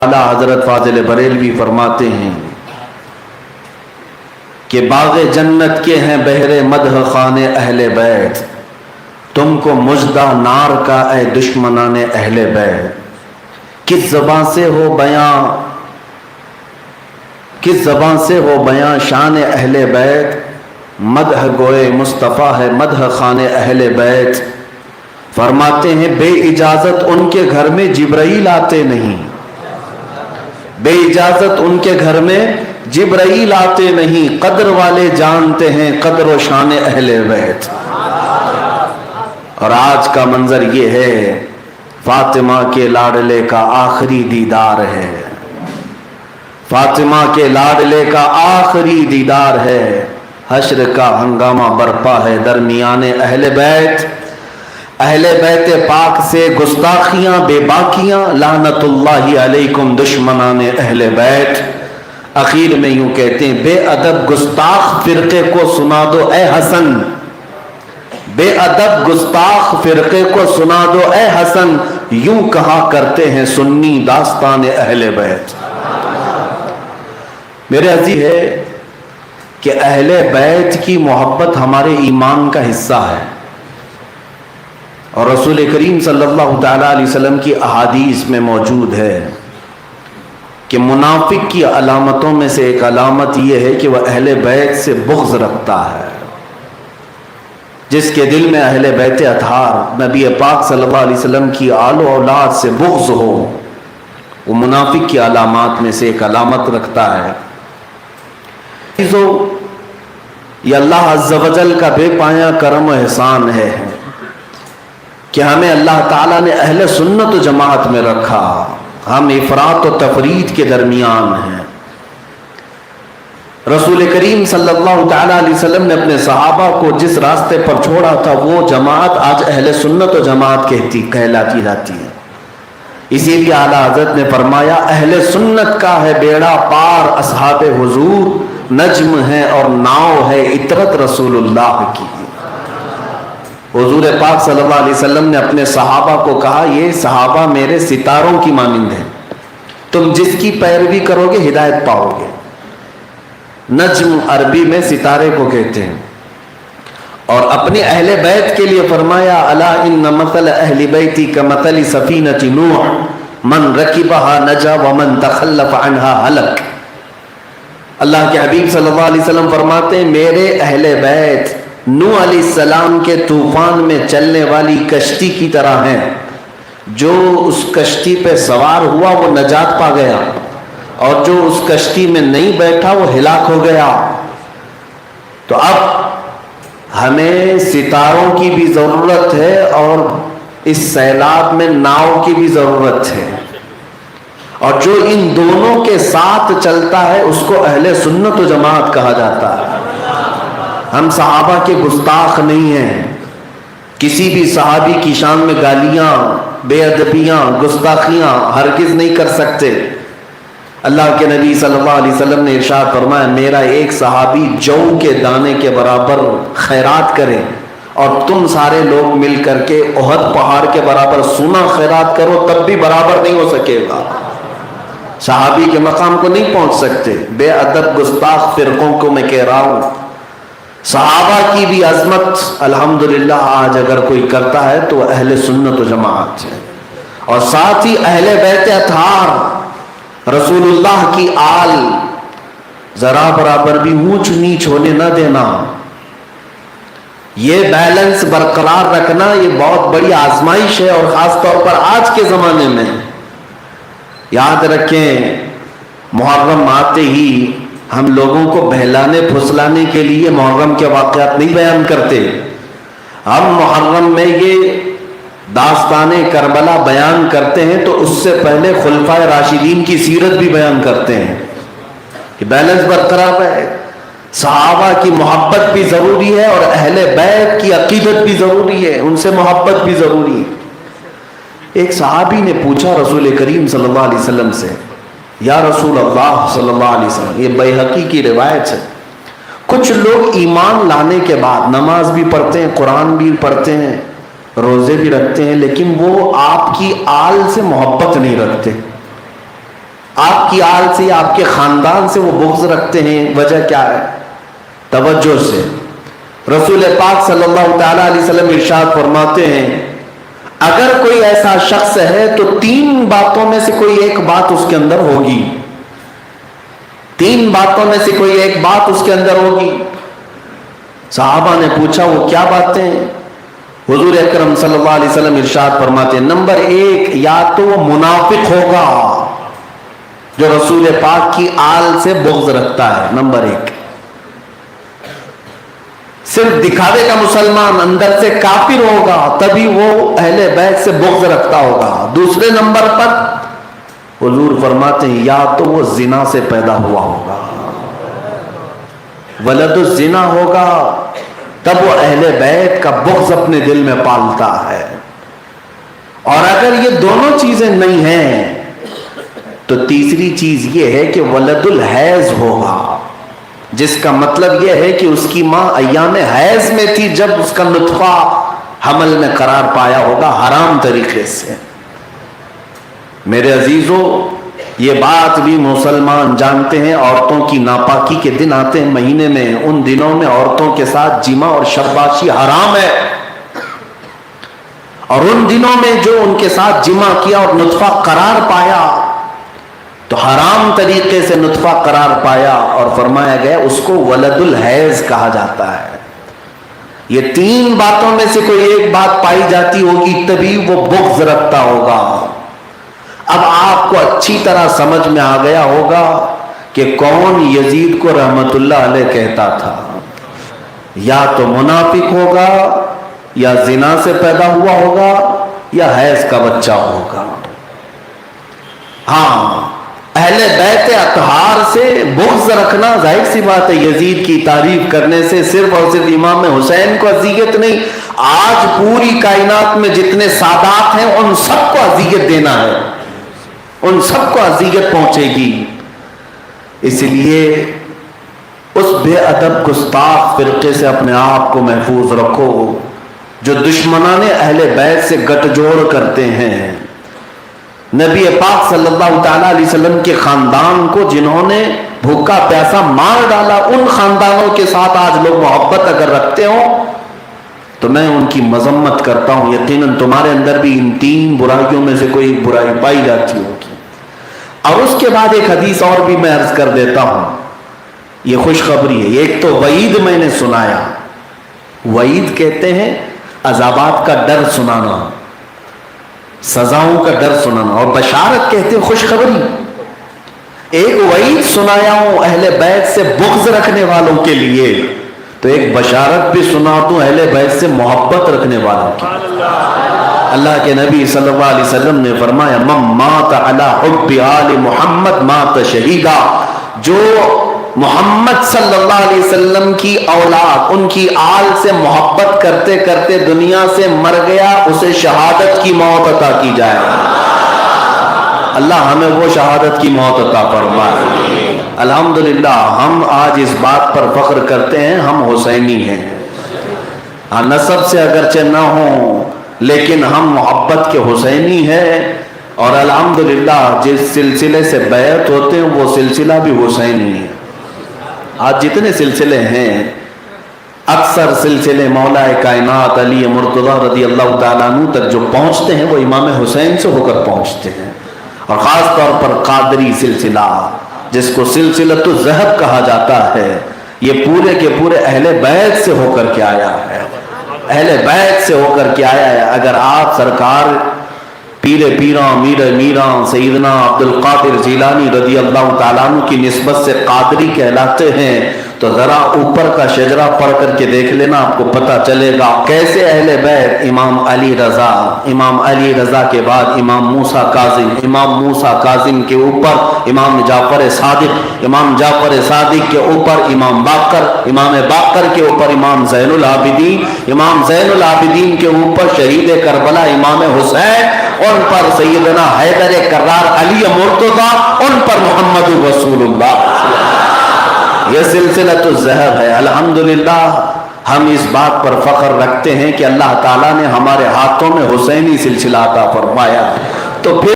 اعلیٰ حضرت فاضل بریلوی فرماتے ہیں کہ باغ جنت کے ہیں بہر مدح خانے اہل بیت، تم کو مژدہ نار کا اے دشمنان اہل بیت۔ کس زبان سے ہو بیاں شان اہل بیت، مدح گوئے مصطفیٰ ہے مدح خانے اہل بیت۔ فرماتے ہیں بے اجازت ان کے گھر میں جبرائیل آتے نہیں، بے اجازت ان کے گھر میں جبرائیل آتے نہیں، قدر والے جانتے ہیں قدر و شان اہل بیت۔ اور آج کا منظر یہ ہے، فاطمہ کے لاڈلے کا آخری دیدار ہے، فاطمہ کے لاڈلے کا آخری دیدار ہے۔ حشر کا ہنگامہ برپا ہے درمیان اہل بیت، اہل بیت پاک سے گستاخیاں بے باکیاں، لعنت اللہ علیکم دشمنان اہل بیت۔ اخیر میں یوں کہتے ہیں بے ادب گستاخ فرقے کو سنا دو اے حسن، بے ادب گستاخ فرقے کو سنا دو اے حسن، یوں کہا کرتے ہیں سنی داستان اہل بیت۔ میرے عزیز ہے کہ اہل بیت کی محبت ہمارے ایمان کا حصہ ہے، اور رسول کریم صلی اللہ تعالیٰ علیہ وسلم کی احادیث میں موجود ہے کہ منافق کی علامتوں میں سے ایک علامت یہ ہے کہ وہ اہل بیت سے بغض رکھتا ہے۔ جس کے دل میں اہل بیت اطہار نبی پاک صلی اللہ علیہ وسلم کی آل و اولاد سے بغض ہو، وہ منافق کی علامات میں سے ایک علامت رکھتا ہے۔ یہ اللہ عز و جل کا بے پایاں کرم و احسان ہے کہ ہمیں اللہ تعالیٰ نے اہل سنت و جماعت میں رکھا، ہم افراط و تفرید کے درمیان ہیں۔ رسول کریم صلی اللہ تعالیٰ علیہ وسلم نے اپنے صحابہ کو جس راستے پر چھوڑا تھا وہ جماعت آج اہل سنت و جماعت کہلاتی جاتی ہے۔ اسی لیے اعلیٰ حضرت نے فرمایا اہل سنت کا ہے بیڑا پار، اصحاب حضور نجم ہے اور ناؤ ہے عطرت رسول اللہ کی۔ حضور پاک صلی اللہ علیہ وسلم نے اپنے صحابہ کو کہا یہ صحابہ میرے ستاروں کی مانند ہیں، تم جس کی پیروی کرو گے ہدایت پاؤ گے۔ نجم عربی میں ستارے کو کہتے ہیں۔ اور اپنے اہل بیت کے لیے فرمایا الا ان مثل اہل بیتی کمثل سفینۃ نوح من رکبها نجا ومن تخلف عنها ہلک۔ اللہ کے حبیب صلی اللہ علیہ وسلم فرماتے ہیں میرے اہل بیت نوح علیہ السلام کے طوفان میں چلنے والی کشتی کی طرح ہیں، جو اس کشتی پہ سوار ہوا وہ نجات پا گیا، اور جو اس کشتی میں نہیں بیٹھا وہ ہلاک ہو گیا۔ تو اب ہمیں ستاروں کی بھی ضرورت ہے اور اس سیلاب میں ناؤ کی بھی ضرورت ہے، اور جو ان دونوں کے ساتھ چلتا ہے اس کو اہل سنت و جماعت کہا جاتا ہے۔ ہم صحابہ کے گستاخ نہیں ہیں، کسی بھی صحابی کی شان میں گالیاں، بے ادبیاں، گستاخیاں ہرگز نہیں کر سکتے۔ اللہ کے نبی صلی اللہ علیہ وسلم نے ارشاد فرمایا میرا ایک صحابی جو کے دانے کے برابر خیرات کرے اور تم سارے لوگ مل کر کے احد پہاڑ کے برابر سونا خیرات کرو تب بھی برابر نہیں ہو سکے گا، صحابی کے مقام کو نہیں پہنچ سکتے۔ بے ادب گستاخ فرقوں کو میں کہہ رہا ہوں صحابہ کی بھی عظمت الحمدللہ آج اگر کوئی کرتا ہے تو اہل سنت و جماعت ہے، اور ساتھ ہی اہل بیت اطہار رسول اللہ کی آل ذرا برابر بھی اونچ نیچ ہونے نہ دینا، یہ بیلنس برقرار رکھنا یہ بہت بڑی آزمائش ہے، اور خاص طور پر آج کے زمانے میں۔ یاد رکھیں محرم آتے ہی ہم لوگوں کو بہلانے پھسلانے کے لیے محرم کے واقعات نہیں بیان کرتے، ہم محرم میں یہ داستان کربلا بیان کرتے ہیں تو اس سے پہلے خلفائے راشدین کی سیرت بھی بیان کرتے ہیں کہ بیلنس برقرار ہے۔ صحابہ کی محبت بھی ضروری ہے اور اہل بیت کی عقیدت بھی ضروری ہے، ان سے محبت بھی ضروری ہے۔ ایک صحابی نے پوچھا رسول کریم صلی اللہ علیہ وسلم سے یا رسول اللہ صلی اللہ علیہ وسلم، یہ بیہقی کی روایت ہے، کچھ لوگ ایمان لانے کے بعد نماز بھی پڑھتے ہیں، قرآن بھی پڑھتے ہیں، روزے بھی رکھتے ہیں، لیکن وہ آپ کی آل سے محبت نہیں رکھتے، آپ کی آل سے یا آپ کے خاندان سے وہ بغض رکھتے ہیں، وجہ کیا ہے؟ توجہ سے رسول پاک صلی اللہ تعالی علیہ وسلم ارشاد فرماتے ہیں اگر کوئی ایسا شخص ہے تو 3 باتوں میں سے کوئی ایک بات اس کے اندر ہوگی، 3 باتوں میں سے کوئی ایک بات اس کے اندر ہوگی۔ صحابہ نے پوچھا وہ کیا باتیں ہیں؟ حضور اکرم صلی اللہ علیہ وسلم ارشاد فرماتے ہیں نمبر 1، یا تو وہ منافق ہوگا جو رسول پاک کی آل سے بغض رکھتا ہے، نمبر 1، صرف دکھاوے کا مسلمان، اندر سے کافر ہوگا تبھی وہ اہل بیت سے بغض رکھتا ہوگا۔ دوسرے نمبر پر حضور فرماتے ہیں یا تو وہ زنا سے پیدا ہوا ہوگا، ولد الزنا ہوگا، تب وہ اہل بیت کا بغض اپنے دل میں پالتا ہے۔ اور اگر یہ دونوں چیزیں نہیں ہیں تو تیسری چیز یہ ہے کہ ولد الحیض ہوگا، جس کا مطلب یہ ہے کہ اس کی ماں ایام حیض میں تھی جب اس کا نطفہ حمل میں قرار پایا ہوگا حرام طریقے سے۔ میرے عزیزو، یہ بات بھی مسلمان جانتے ہیں، عورتوں کی ناپاکی کے دن آتے ہیں مہینے میں، ان دنوں میں عورتوں کے ساتھ جمع اور شباشی حرام ہے، اور ان دنوں میں جو ان کے ساتھ جمع کیا اور نطفہ قرار پایا تو حرام طریقے سے نطفہ قرار پایا، اور فرمایا گیا اس کو ولد الحیض کہا جاتا ہے۔ یہ 3 باتوں میں سے کوئی ایک بات پائی جاتی ہوگی تبھی وہ بغض رکھتا ہوگا۔ اب آپ کو اچھی طرح سمجھ میں آ گیا ہوگا کہ کون یزید کو رحمت اللہ علیہ کہتا تھا، یا تو منافق ہوگا، یا زنا سے پیدا ہوا ہوگا، یا حیض کا بچہ ہوگا۔ ہاں، اہل بیت اطہار سے بغض رکھنا ظاہر سی بات ہے، یزید کی تعریف کرنے سے صرف اور صرف امام حسین کو اذیت نہیں، آج پوری کائنات میں جتنے سادات ہیں ان سب کو اذیت دینا ہے، ان سب کو اذیت پہنچے گی۔ اس لیے اس بے ادب گستاخ فرقے سے اپنے آپ کو محفوظ رکھو جو دشمنان اہل بیت سے گٹھ جوڑ کرتے ہیں۔ نبی پاک صلی اللہ تعالیٰ علیہ وسلم کے خاندان کو جنہوں نے بھوکا پیاسا مار ڈالا، ان خاندانوں کے ساتھ آج لوگ محبت اگر رکھتے ہوں تو میں ان کی مذمت کرتا ہوں۔ یقیناً تمہارے اندر بھی ان 3 برائیوں میں سے کوئی برائی پائی جاتی ہوگی۔ اور اس کے بعد ایک حدیث اور بھی میں عرض کر دیتا ہوں، یہ خوشخبری ہے۔ ایک تو وعید میں نے سنایا، وعید کہتے ہیں عذابات کا ڈر سنانا، سزاؤں کا ڈر سنانا، اور بشارت کہتے ہیں خوشخبری۔ ایک وعید سنایا ہوں اہل بیت سے بغض رکھنے والوں کے لیے، تو ایک بشارت بھی سنا دوں اہل بیت سے محبت رکھنے والوں کی۔ اللہ کے نبی صلی اللہ علیہ وسلم نے فرمایا من مات علی حب آل محمد مات شہیدا، جو محمد صلی اللہ علیہ وسلم کی اولاد، ان کی آل سے محبت کرتے کرتے دنیا سے مر گیا، اسے شہادت کی موت عطا کی جائے۔ اللہ ہمیں وہ شہادت کی موت عطا فرمائے۔ الحمدللہ ہم آج اس بات پر فخر کرتے ہیں ہم حسینی ہیں، نسب سے اگرچہ نہ ہوں لیکن ہم محبت کے حسینی ہیں، اور الحمدللہ جس سلسلے سے بیعت ہوتے ہیں وہ سلسلہ بھی حسینی ہے۔ آج جتنے سلسلے ہیں اکثر سلسلے مولا کائنات علی مرتضیٰ رضی اللہ تعالیٰ عنہ تک جو پہنچتے ہیں وہ امام حسین سے ہو کر پہنچتے ہیں، اور خاص طور پر قادری سلسلہ جس کو سلسلۃ الذہب کہا جاتا ہے، یہ پورے کے پورے اہل بیت سے ہو کر کے آیا ہے، اہل بیت سے ہو کر کے آیا ہے۔ اگر آپ سرکار پیر پیراں میر میراں سیدنا عبد القادر جیلانی رضی اللہ تعالیٰ عنہ کی نسبت سے قادری کہلاتے ہیں تو ذرا اوپر کا شجرہ پڑھ کر کے دیکھ لینا، آپ کو پتہ چلے گا کیسے اہل بیت امام علی رضا، امام علی رضا کے بعد امام موسیٰ کاظم، امام موسیٰ کاظم کے اوپر امام جعفر صادق، امام جعفر صادق کے اوپر امام باقر، امام باقر کے اوپر امام زین العابدین، امام زین العابدین کے اوپر شہید کربلا امام حسین، ان پر سیدنا حیدر کرار علی مرتضیٰ، ان پر محمد رسول اللہ۔ یہ سلسلۃ الذہب ہے۔ الحمدللہ ہم اس بات پر فخر رکھتے ہیں کہ اللہ تعالیٰ نے ہمارے ہاتھوں میں حسینی سلسلہ عطا فرمایا۔ تو پھر